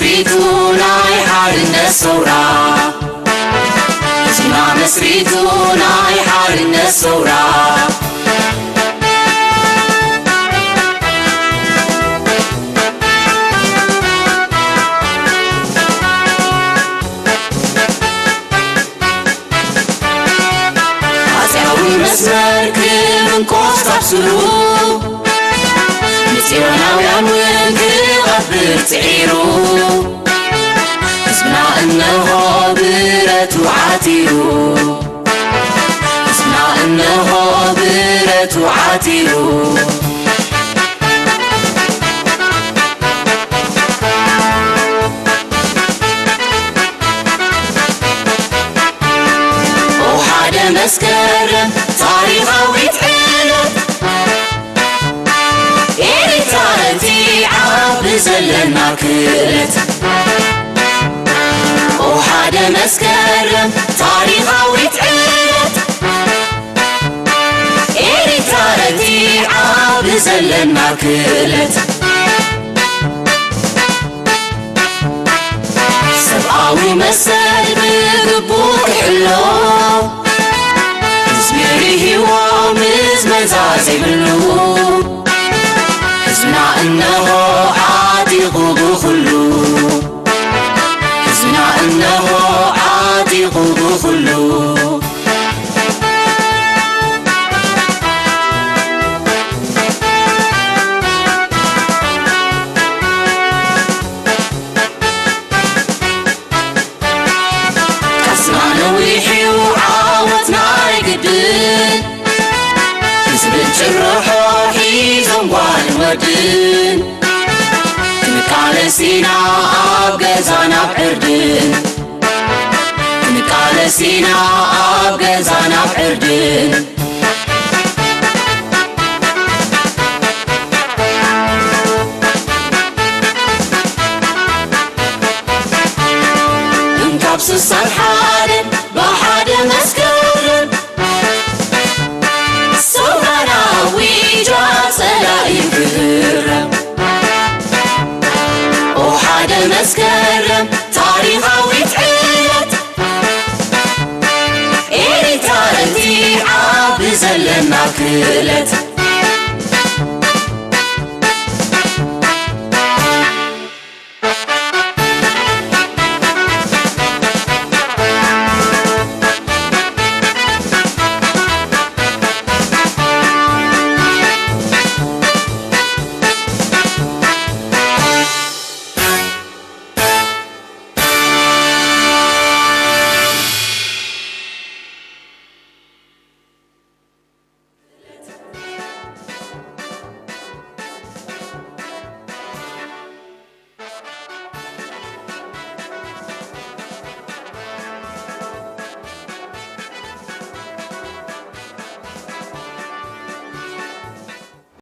مسريتو ناي حارنا سورا زنا مسريتو ناي حارنا سورا عزياوي مسمر كمن كوش تبسرو متيوناويان غفر تعيرو اسمنا انه برت وعاتيرو اسمنا انه برت وعاتيرو وحدا مسكرم تاريخاوي تعلم إلي تارتي عاب زلنا كلت وحدا مسكرم تاريخاوي تعلت إلي تارتي عاب زلنا كلت سبعاوي مسل بقبوك حلو زميري هوا مزمزازي بلو اسمع انه عاتق بخلو اسمع انه عاتق بخلو كسنا نويحي وعاوتنا يقدن اسبن شرحو حيزن والودن نكالسينا أبغزانا بحردن نكالسينا أبغزانا بحردن انكابس الصالحان بحاد مسكرن سوغانا ويجا سلاي فرم وحدا مسكرم تاريخاوي تعلت إلي تارتي عاب زلنا كلت